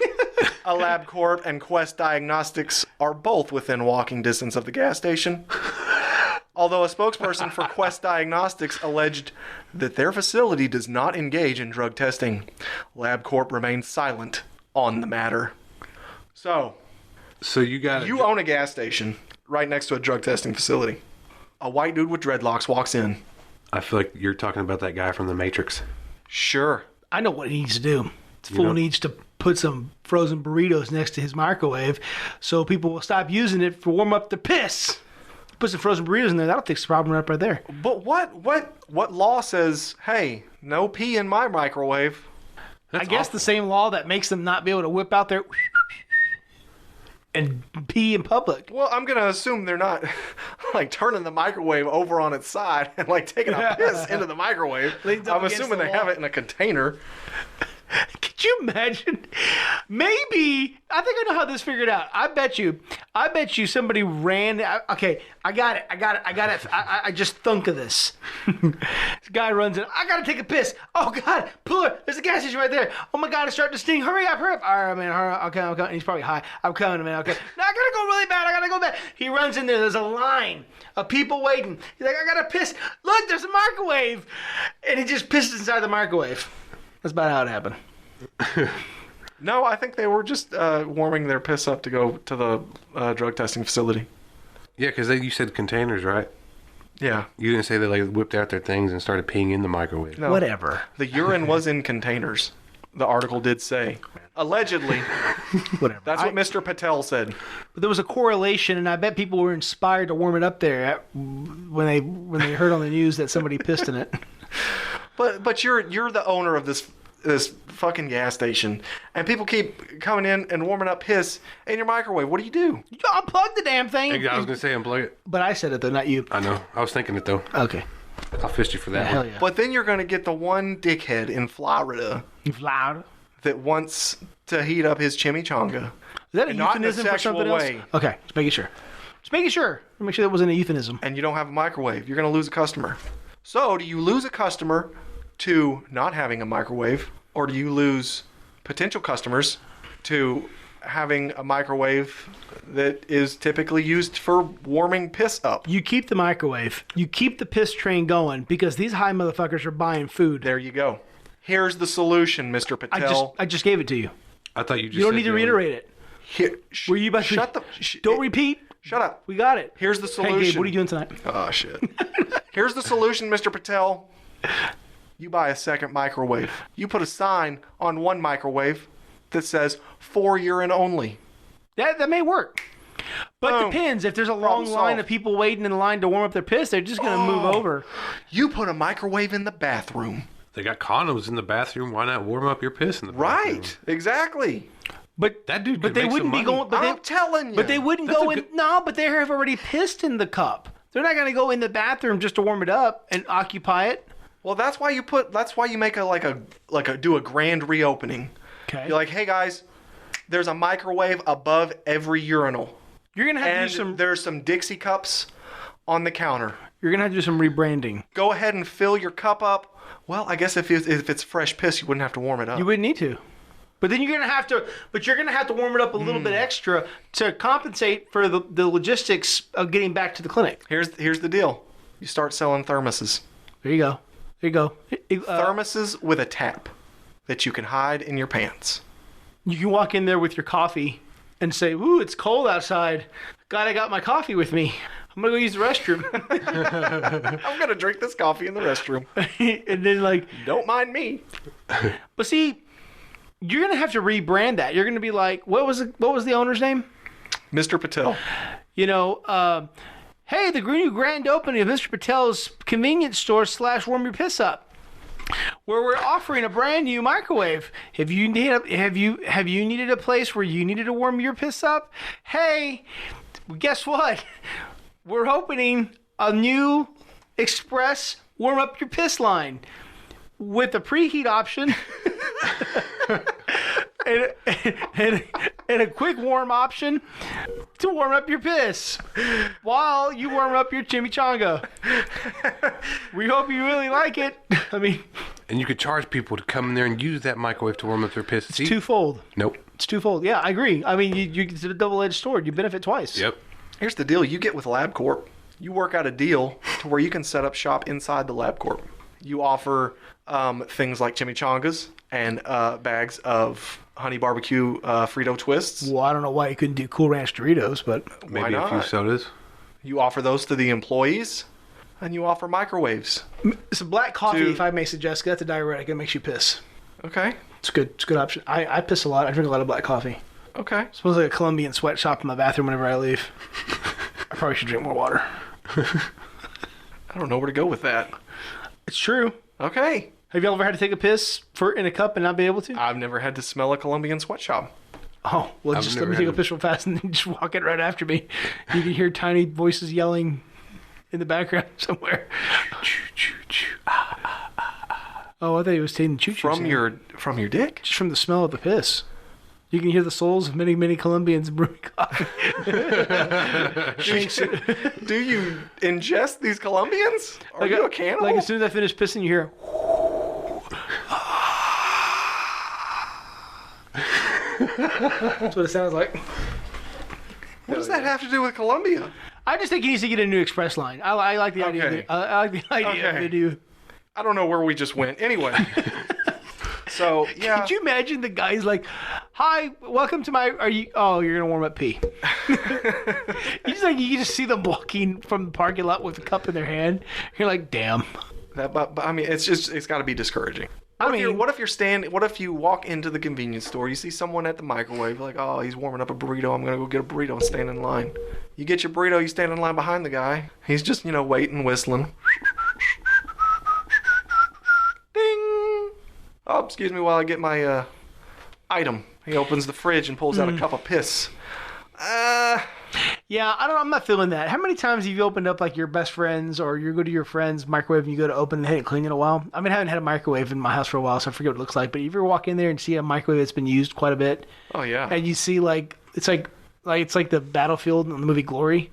Speaker 2: A LabCorp and Quest Diagnostics are both within walking distance of the gas station. Although a spokesperson for Quest Diagnostics alleged that their facility does not engage in drug testing. LabCorp remains silent on the matter. So you own a gas station right next to a drug testing facility. A white dude with dreadlocks walks in.
Speaker 3: I feel like you're talking about that guy from The Matrix.
Speaker 2: Sure.
Speaker 1: I know what he needs to do. This fool needs to put some frozen burritos next to his microwave so people will stop using it for warm up their piss. Put some frozen burritos in there. That'll fix the problem right there.
Speaker 2: But what law says, hey, no pee in my microwave?
Speaker 1: I guess the same law that makes them not be able to whip out their... and pee in public.
Speaker 2: Well, I'm gonna assume they're not like turning the microwave over on its side and like taking a piss into the microwave.
Speaker 1: Leans up
Speaker 2: I'm
Speaker 1: against
Speaker 2: assuming
Speaker 1: the
Speaker 2: they
Speaker 1: wall.
Speaker 2: have it in a container.
Speaker 1: Could you imagine? Maybe I think I know how this figured out. I bet you somebody ran. Okay, I got it. I just thunk of this. This guy runs in. I gotta take a piss. Oh God, pull her. There's a gas station right there. Oh my God, it's starting to sting. Hurry up. All right, man. Hurry up. Okay, I'm coming. He's probably high. I'm coming, man. Okay. No, I gotta go really bad. I gotta go bad. He runs in there. There's a line of people waiting. He's like, I gotta piss. Look, there's a microwave, and he just pisses inside the microwave. That's about how it happened.
Speaker 2: No, I think they were just warming their piss up to go to the drug testing facility.
Speaker 3: Yeah, because you said containers, right?
Speaker 2: Yeah.
Speaker 3: You didn't say they like whipped out their things and started peeing in the microwave.
Speaker 2: No.
Speaker 1: Whatever.
Speaker 2: The urine was in containers. The article did say. Allegedly.
Speaker 1: Whatever.
Speaker 2: That's what Mr. Patel said.
Speaker 1: But there was a correlation, and I bet people were inspired to warm it up there when they heard on the news that somebody pissed in it.
Speaker 2: But you're the owner of this fucking gas station, and people keep coming in and warming up piss in your microwave. What do?
Speaker 1: You unplug the damn thing.
Speaker 3: I was gonna say unplug it.
Speaker 1: But I said it though, not you.
Speaker 3: I know. I was thinking it though.
Speaker 1: Okay.
Speaker 3: I'll fist you for that.
Speaker 1: Hell
Speaker 3: one.
Speaker 1: yeah.
Speaker 2: But then you're going to get the one dickhead in Florida
Speaker 1: You've loud.
Speaker 2: that wants to heat up his chimichanga.
Speaker 1: Is that a
Speaker 2: And not in a
Speaker 1: euphemism for
Speaker 2: sexual
Speaker 1: something
Speaker 2: way.
Speaker 1: else? Okay, just making sure. Make sure that wasn't a euphemism.
Speaker 2: And you don't have a microwave. You're going to lose a customer. So do you lose a customer to not having a microwave, or do you lose potential customers to having a microwave that is typically used for warming piss up?
Speaker 1: You keep the microwave. You keep the piss train going because these high motherfuckers are buying food.
Speaker 2: There you go. Here's the solution, Mr. Patel.
Speaker 1: I just gave it to you.
Speaker 3: I thought you just.
Speaker 1: You don't
Speaker 3: said
Speaker 1: need to reiterate it.
Speaker 2: Here,
Speaker 1: Were you about to?
Speaker 2: shut the?
Speaker 1: Don't repeat.
Speaker 2: Shut up.
Speaker 1: We got it.
Speaker 2: Here's the
Speaker 1: Hey
Speaker 2: solution.
Speaker 1: Gabe, what are you doing tonight?
Speaker 2: Oh shit. Here's the solution, Mr. Patel. You buy a second microwave. You put a sign on one microwave that says "for urine only."
Speaker 1: That may work. But
Speaker 2: Boom.
Speaker 1: depends. If there's a long
Speaker 2: Problem
Speaker 1: line
Speaker 2: solved.
Speaker 1: of people waiting in line to warm up their piss, they're just going to move over.
Speaker 2: You put a microwave in the bathroom.
Speaker 3: They got condoms in the bathroom. Why not warm up your piss in the bathroom?
Speaker 2: Right. Exactly.
Speaker 1: But
Speaker 3: That dude
Speaker 1: but
Speaker 3: could
Speaker 1: they
Speaker 3: make
Speaker 1: wouldn't
Speaker 3: some
Speaker 1: be
Speaker 3: money.
Speaker 1: going. But
Speaker 2: I'm telling you.
Speaker 1: But they wouldn't
Speaker 3: That's
Speaker 1: go
Speaker 3: a
Speaker 1: in.
Speaker 3: good-
Speaker 1: No, but they have already pissed in the cup. They're not going to go in the bathroom just to warm it up and occupy it.
Speaker 2: Well, that's why you make do a grand reopening.
Speaker 1: Okay.
Speaker 2: You're like, hey guys, there's a microwave above every urinal,
Speaker 1: You're going to have
Speaker 2: and
Speaker 1: to do some.
Speaker 2: there's some Dixie cups on the counter.
Speaker 1: You're going to have to do some rebranding.
Speaker 2: Go ahead and fill your cup up. Well, I guess if it's fresh piss, you wouldn't have to warm it up.
Speaker 1: You wouldn't need to. But then you're gonna have to. But you're gonna have to warm it up a little bit extra to compensate for the logistics of getting back to the clinic.
Speaker 2: Here's the deal. You start selling thermoses.
Speaker 1: There you go. There you go.
Speaker 2: Thermoses with a tap that you can hide in your pants.
Speaker 1: You can walk in there with your coffee and say, "Ooh, it's cold outside. God, I got my coffee with me. I'm gonna go use the restroom."
Speaker 2: I'm gonna drink this coffee in the restroom.
Speaker 1: And then like,
Speaker 2: Don't mind me.
Speaker 1: but see, you're gonna have to rebrand that. You're gonna be like, what was the owner's name?
Speaker 2: Mr. Patel.
Speaker 1: You know, hey, the new grand opening of Mr. Patel's convenience store / warm your piss up, where we're offering a brand new microwave. Have you needed a place where you needed to warm your piss up? Hey, guess what? We're opening a new express warm up your piss line with a preheat option. and a quick warm option to warm up your piss while you warm up your chimichanga. We hope you really like it. I mean,
Speaker 3: And you could charge people to come in there and use that microwave to warm up their piss.
Speaker 1: it's twofold.
Speaker 3: Nope.
Speaker 1: It's twofold. Yeah, I agree. I mean, it's a double-edged sword. You benefit twice.
Speaker 3: Yep.
Speaker 2: Here's the deal. You get with LabCorp. You work out a deal to where you can set up shop inside the LabCorp. You offer things like chimichangas and bags of honey barbecue Frito twists.
Speaker 1: Well, I don't know why you couldn't do Cool Ranch Doritos, but
Speaker 3: Maybe
Speaker 2: Why
Speaker 3: a few
Speaker 2: not?
Speaker 3: sodas.
Speaker 2: You offer those to the employees, and you offer microwaves.
Speaker 1: some black coffee,
Speaker 2: To-
Speaker 1: if I may suggest, that's a diuretic. It makes you piss.
Speaker 2: Okay.
Speaker 1: It's good. It's a good option. I piss a lot. I drink a lot of black coffee.
Speaker 2: Okay.
Speaker 1: It smells like a Colombian sweatshop in my bathroom whenever I leave. I probably should drink more water.
Speaker 2: I don't know where to go with that.
Speaker 1: It's true.
Speaker 2: Okay.
Speaker 1: Have you ever had to take a piss in a cup and not be able to?
Speaker 2: I've never had to smell a Colombian sweatshop.
Speaker 1: Oh, well,
Speaker 3: I've
Speaker 1: just
Speaker 3: never
Speaker 1: let me take a
Speaker 3: had
Speaker 1: piss real fast and then just walk it right after me. You can hear tiny voices yelling in the background somewhere. Oh, I thought he was taking the choo-choo sound.
Speaker 2: From your dick?
Speaker 1: Just from the smell of the piss. You can hear the souls of many, many Colombians brewing coffee.
Speaker 2: Do you ingest these Colombians? Are you a cannibal?
Speaker 1: Like as soon as I finish pissing, you hear. That's what it sounds like.
Speaker 2: What does that have to do with Colombia?
Speaker 1: I just think he needs to get a new express line. I like the idea.
Speaker 2: Okay.
Speaker 1: I like the idea of the new.
Speaker 2: I don't know where we just went. Anyway. So, yeah.
Speaker 1: Could you imagine the guy's like, "Hi, welcome to my." Are you? Oh, you're gonna warm up pee. You just see them walking from the parking lot with a cup in their hand. You're like, damn.
Speaker 2: But I mean, it's got to be discouraging. What if you walk into the convenience store, you see someone at the microwave, like, oh, he's warming up a burrito. I'm gonna go get a burrito and stand in line. You get your burrito, you stand in line behind the guy. He's just waiting, whistling. Ding. Oh, excuse me while I get my item. He opens the fridge and pulls out a cup of piss.
Speaker 1: Yeah, I'm not feeling that. How many times have you opened up like your best friends or you go to your friend's microwave and you go to open and they hadn't cleaned in a while? I mean, I haven't had a microwave in my house for a while, so I forget what it looks like. But if you ever walk in there and see a microwave that's been used quite a bit,
Speaker 2: oh yeah,
Speaker 1: and you see it's like the battlefield in the movie Glory.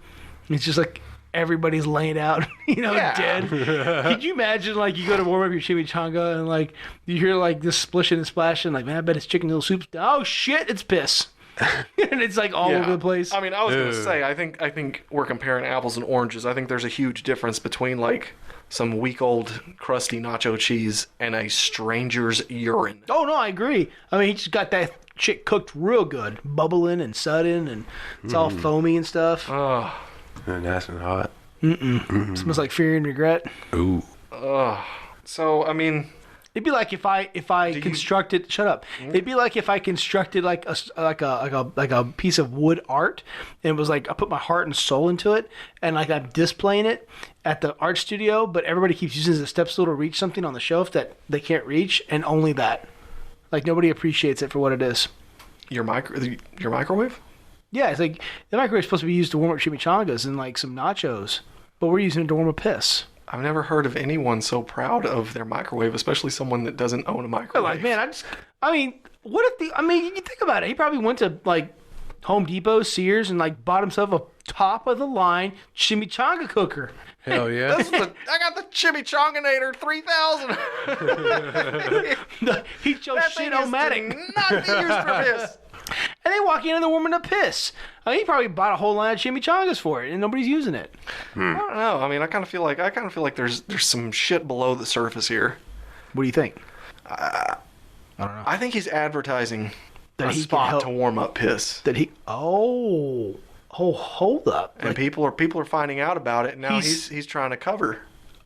Speaker 1: It's just like everybody's laying out, dead. Could you imagine like you go to warm up your chimichanga and like you hear like this splishing and splashing, like, man, I bet it's chicken noodle soup. Oh shit, it's piss. And it's like all over the place.
Speaker 2: I mean, I was gonna say, I think we're comparing apples and oranges. I think there's a huge difference between like some week old crusty nacho cheese and a stranger's urine.
Speaker 1: Oh no, I agree. I mean, he just got that shit cooked real good, bubbling and sudding, and it's all foamy and stuff.
Speaker 2: Oh,
Speaker 3: nice and hot.
Speaker 1: Smells like fear and regret.
Speaker 3: Ooh.
Speaker 2: So I mean,
Speaker 1: it'd be like if I constructed. Shut up. It'd be like if I constructed like a piece of wood art, and it was like I put my heart and soul into it, and like I'm displaying it at the art studio, but everybody keeps using it as a step stool to reach something on the shelf that they can't reach, and only that. Like nobody appreciates it for what it is.
Speaker 2: Your microwave?
Speaker 1: Yeah, it's like the microwave's supposed to be used to warm up chimichangas and like some nachos, but we're using it to warm up piss.
Speaker 2: I've never heard of anyone so proud of their microwave, especially someone that doesn't own a microwave.
Speaker 1: Like, man, you think about it. He probably went to like Home Depot, Sears, and like bought himself a top of the line chimichanga cooker.
Speaker 3: Hell yeah.
Speaker 2: I got the Chimichanganator 3000.
Speaker 1: The Heat Show Shit-O-Matic.
Speaker 2: Not be used for this.
Speaker 1: And they walk in and they're warming up piss. I mean, he probably bought a whole line of chimichangas for it, and nobody's using it.
Speaker 2: I don't know. I mean, I kind of feel like there's some shit below the surface here.
Speaker 1: What do you think? I don't know.
Speaker 2: I think he's advertising
Speaker 1: that
Speaker 2: a
Speaker 1: he
Speaker 2: spot to warm up piss.
Speaker 1: Hold up.
Speaker 2: And people are finding out about it, and now he's trying to cover.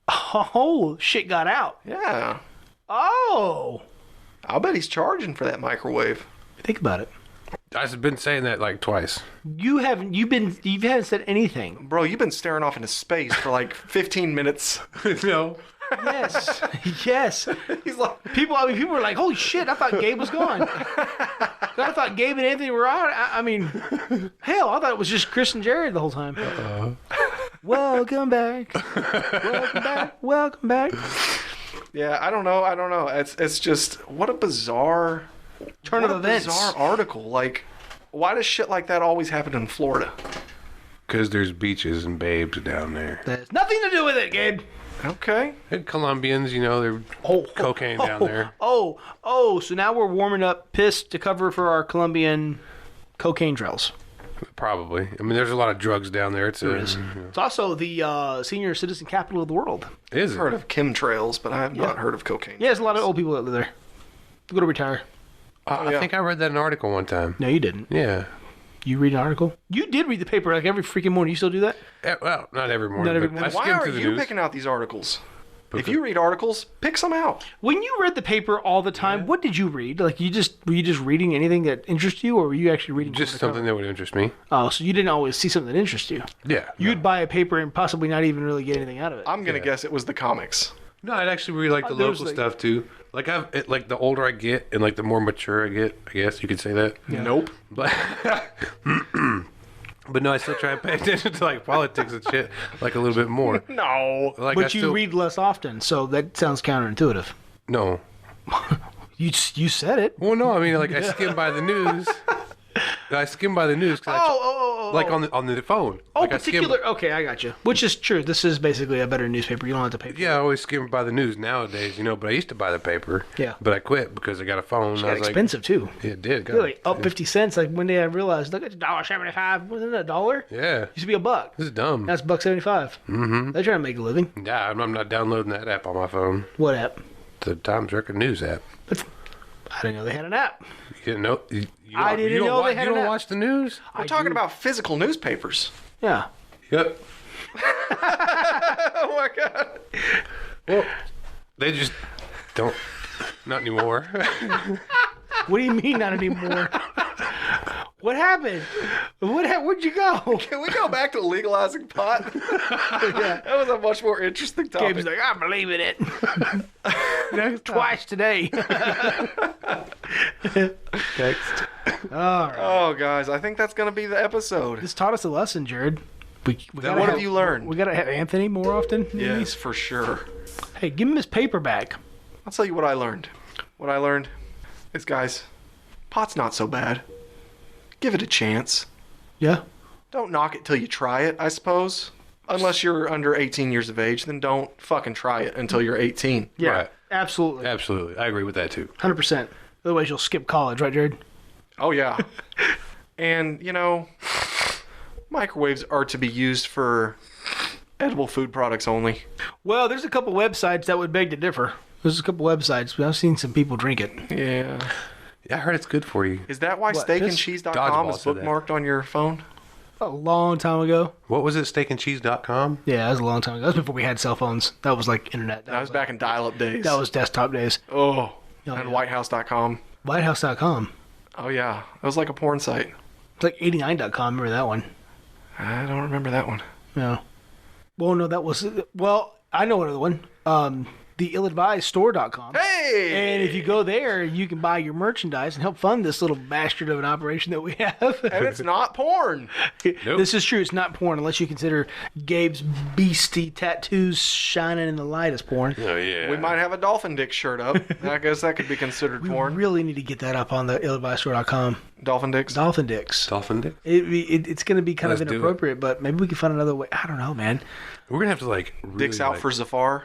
Speaker 1: Oh, shit got out.
Speaker 2: Yeah.
Speaker 1: Oh.
Speaker 2: I'll bet he's charging for that microwave.
Speaker 1: Think about it.
Speaker 3: I've been saying that like twice.
Speaker 1: You haven't said anything.
Speaker 2: Bro, you've been staring off into space for like 15 minutes.
Speaker 3: No.
Speaker 1: Yes.
Speaker 2: He's like,
Speaker 1: people were like, holy shit, I thought Gabe was gone. I thought Gabe and Anthony were out. I mean, hell, I thought it was just Chris and Jared the whole time. Welcome back. Welcome back.
Speaker 2: Yeah, I don't know. It's just, what a bizarre
Speaker 1: turn of events.
Speaker 2: Bizarre article. Like, why does shit like that always happen in Florida?
Speaker 3: Because there's beaches and babes down there.
Speaker 1: That has nothing to do with it, Gabe.
Speaker 2: Okay.
Speaker 3: And Colombians, they're cocaine down there.
Speaker 1: So now we're warming up piss to cover for our Colombian cocaine trails.
Speaker 3: Probably. I mean, there's a lot of drugs down there.
Speaker 1: It's also the senior citizen capital of the world.
Speaker 3: Is it?
Speaker 2: I've heard of chemtrails, but I have not heard of cocaine.
Speaker 1: Yeah, there's a lot of old people that live there. Go to retire.
Speaker 3: I think I read that in an article one time.
Speaker 1: No, you didn't.
Speaker 3: Yeah.
Speaker 1: You read an article? You did read the paper like every freaking morning. You still do that?
Speaker 3: Well, not every morning.
Speaker 1: Not every morning.
Speaker 2: Why are you picking out these articles? If you read articles, pick some out.
Speaker 1: When you read the paper all the time, what did you read? Like, were you just reading anything that interests you, or were you actually reading
Speaker 3: just something that would interest me?
Speaker 1: Oh, so you didn't always see something that interests you?
Speaker 3: Yeah.
Speaker 1: You'd buy a paper and possibly not even really get anything out of it.
Speaker 2: I'm gonna guess it was the comics.
Speaker 3: No, I'd actually really like the
Speaker 1: There's
Speaker 3: local
Speaker 1: like-
Speaker 3: stuff too. Like like the older I get and like the more mature I get, I guess you could say that.
Speaker 2: Nope.
Speaker 3: But but no, I still try and pay attention to like politics and shit like a little bit more.
Speaker 2: No.
Speaker 3: Like
Speaker 1: But
Speaker 3: I
Speaker 1: you
Speaker 3: still,
Speaker 1: read less often, so that sounds counterintuitive.
Speaker 3: No.
Speaker 1: You said it.
Speaker 3: Well, no, I mean like I skim by the news. I skim by the news because like on the phone.
Speaker 1: Oh,
Speaker 3: like I skim-
Speaker 1: particular. Okay, I got you. Which is true. This is basically a better newspaper. You don't have to pay for it.
Speaker 3: Yeah, I always skim by the news nowadays, but I used to buy the paper.
Speaker 1: Yeah.
Speaker 3: But I quit because I got a phone.
Speaker 1: It
Speaker 3: And I
Speaker 1: got
Speaker 3: was
Speaker 1: expensive, too.
Speaker 3: like, it did.
Speaker 1: They're like up 50 cents. Like one day I realized, look, it's $1.75. Wasn't it $1?
Speaker 3: Yeah.
Speaker 1: Used to be $1.
Speaker 3: This is dumb.
Speaker 1: That's $1.75. Mm-hmm. They're trying to make a living.
Speaker 3: Yeah, I'm not downloading that app on my phone.
Speaker 1: What app?
Speaker 3: The Times Record News app.
Speaker 1: I didn't know they had an app.
Speaker 3: You didn't know? You
Speaker 1: I
Speaker 3: don't-
Speaker 1: didn't
Speaker 3: you don't
Speaker 1: know
Speaker 3: wa-
Speaker 1: they had
Speaker 3: You
Speaker 1: an
Speaker 3: don't
Speaker 1: app.
Speaker 3: watch the news?
Speaker 2: We're talking about physical newspapers.
Speaker 1: Yeah.
Speaker 3: Yep.
Speaker 2: Oh my god.
Speaker 3: Well, they just don't. Not anymore.
Speaker 1: What do you mean not anymore? What happened? Where'd you go?
Speaker 2: Can we go back to legalizing pot?
Speaker 1: Yeah.
Speaker 2: That was a much more interesting topic.
Speaker 1: Gabe's like, I believe in it. Twice today.
Speaker 3: Text.
Speaker 1: All right.
Speaker 2: Oh, guys, I think that's going to be the episode.
Speaker 1: This taught us a lesson, Jared. We gotta
Speaker 2: What have you learned?
Speaker 1: We got to have Anthony more often.
Speaker 2: Yes, for sure.
Speaker 1: Hey, give him his paper back.
Speaker 2: I'll tell you what I learned. What I learned is, guys, pot's not so bad. Give it a chance.
Speaker 1: Yeah.
Speaker 2: Don't knock it till you try it, I suppose. Unless you're under 18 years of age, then don't fucking try it until you're 18.
Speaker 1: Yeah.
Speaker 3: Right.
Speaker 1: Absolutely.
Speaker 3: Absolutely. I agree with that too.
Speaker 1: 100%. Otherwise, you'll skip college, right, Jared?
Speaker 2: Oh, yeah. And, microwaves are to be used for edible food products only.
Speaker 1: Well, there's a couple websites that would beg to differ. There's a couple websites, but I've seen some people drink it.
Speaker 2: Yeah.
Speaker 3: Yeah, I heard it's good for you.
Speaker 2: Is that why
Speaker 1: What,
Speaker 2: steakandcheese.com
Speaker 3: Dodgeball
Speaker 2: is
Speaker 3: said that.
Speaker 2: bookmarked on your phone?
Speaker 1: A long time ago.
Speaker 3: What was it? Steakandcheese.com?
Speaker 1: Yeah, that was a long time ago. That was before we had cell phones. That was like internet.
Speaker 2: That was back in dial-up days.
Speaker 1: That was desktop days.
Speaker 2: Oh.
Speaker 1: Oh,
Speaker 2: And
Speaker 1: yeah.
Speaker 2: whitehouse.com.
Speaker 1: Whitehouse.com.
Speaker 2: Oh, yeah. That was like a porn site.
Speaker 1: It's like 89.com. Remember that one?
Speaker 2: I don't remember that one.
Speaker 1: No. Well, no, that was... Well, I know another one. The illadvisedstore.com.
Speaker 2: Hey!
Speaker 1: And if you go there, you can buy your merchandise and help fund this little bastard of an operation that we have.
Speaker 2: And it's not porn.
Speaker 3: Nope.
Speaker 1: This is true. It's not porn unless you consider Gabe's beastie tattoos shining in the light as porn.
Speaker 3: Oh, yeah.
Speaker 2: We might have a dolphin dick shirt up. I guess that could be considered
Speaker 1: We
Speaker 2: porn.
Speaker 1: really need to get that up on the illadvisedstore.com.
Speaker 2: Dolphin dicks?
Speaker 1: Dolphin dicks.
Speaker 3: Dolphin dick?
Speaker 1: It's going to be kind
Speaker 3: Let's
Speaker 1: of
Speaker 3: do it.
Speaker 1: inappropriate, but maybe we can find another way. I don't know, man.
Speaker 3: We're going to have to, like, really,
Speaker 2: Dicks out
Speaker 3: like-
Speaker 2: for Zafar?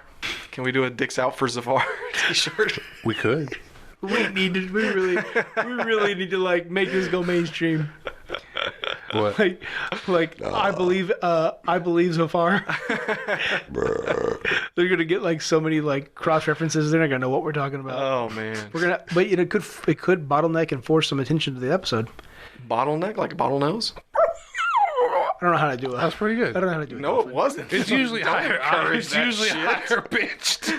Speaker 2: Can we do a Dicks out for Zafar t-shirt?
Speaker 3: We could.
Speaker 1: We really need to like make this go mainstream.
Speaker 3: What?
Speaker 1: Like I believe so far. They're gonna get like so many like cross references. They're not gonna know what we're talking about.
Speaker 2: Oh, man.
Speaker 1: But it could bottleneck and force some attention to the episode.
Speaker 2: Bottleneck? Like a bottlenose?
Speaker 1: I don't know how to do it.
Speaker 3: That's pretty good.
Speaker 1: I don't know how to do it.
Speaker 2: No, it wasn't.
Speaker 3: It's usually
Speaker 2: Don't
Speaker 3: higher.
Speaker 2: encourage
Speaker 3: It's
Speaker 2: that
Speaker 3: usually
Speaker 2: shit.
Speaker 3: higher pitched.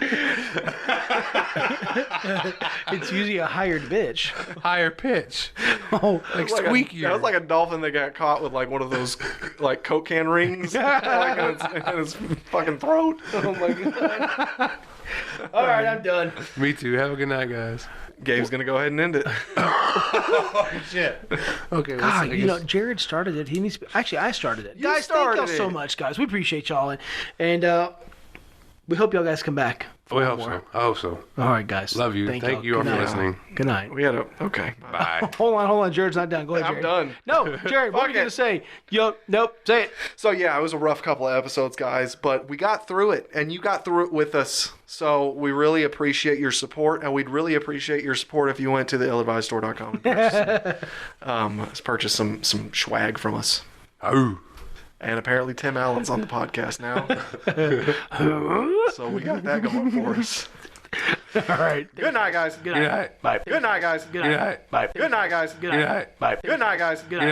Speaker 1: It's usually a hired bitch.
Speaker 3: Higher pitch.
Speaker 1: Oh,
Speaker 3: Like
Speaker 2: That
Speaker 3: squeakier.
Speaker 2: was like a dolphin that got caught with like one of those like Coke can rings like in its fucking throat.
Speaker 1: oh my god. All right, I'm done.
Speaker 3: Me too. Have a good night, guys.
Speaker 2: Gabe's gonna go ahead and end it.
Speaker 3: Shit. Okay.
Speaker 1: God, Jared started it. He needs to. Actually, I started it. Guys,
Speaker 2: started
Speaker 1: thank y'all so
Speaker 2: it.
Speaker 1: much, guys. We appreciate y'all, and we hope y'all guys come back.
Speaker 3: We hope so. I hope so.
Speaker 1: All right, guys.
Speaker 3: Love you. Thank you all
Speaker 1: Good
Speaker 3: for
Speaker 1: night.
Speaker 3: listening.
Speaker 1: Good night.
Speaker 2: We had a okay.
Speaker 3: Bye.
Speaker 1: Hold on. Jared's not done. Go ahead,
Speaker 2: I'm
Speaker 1: Jared.
Speaker 2: done.
Speaker 1: No, Jared, what are
Speaker 2: Fuck
Speaker 1: you going
Speaker 2: it.
Speaker 1: to say? Nope, say it.
Speaker 2: So yeah, it was a rough couple of episodes, guys, but we got through it, and you got through it with us. So we really appreciate your support, and we'd really appreciate your support if you went to the illadvisedstore.com and purchase some swag from us.
Speaker 3: Oh.
Speaker 2: And apparently Tim Allen's on the podcast now. So we got that going for us.
Speaker 1: All right.
Speaker 2: Good night, guys.
Speaker 1: Good
Speaker 3: Good
Speaker 1: night.
Speaker 3: night.
Speaker 1: Bye.
Speaker 2: Good night, guys.
Speaker 1: Good
Speaker 3: Good
Speaker 1: night.
Speaker 3: night.
Speaker 1: Bye.
Speaker 2: Good night, guys.
Speaker 1: Good
Speaker 3: Good
Speaker 1: night.
Speaker 3: night.
Speaker 1: Bye.
Speaker 2: Good night, guys.
Speaker 1: Good night.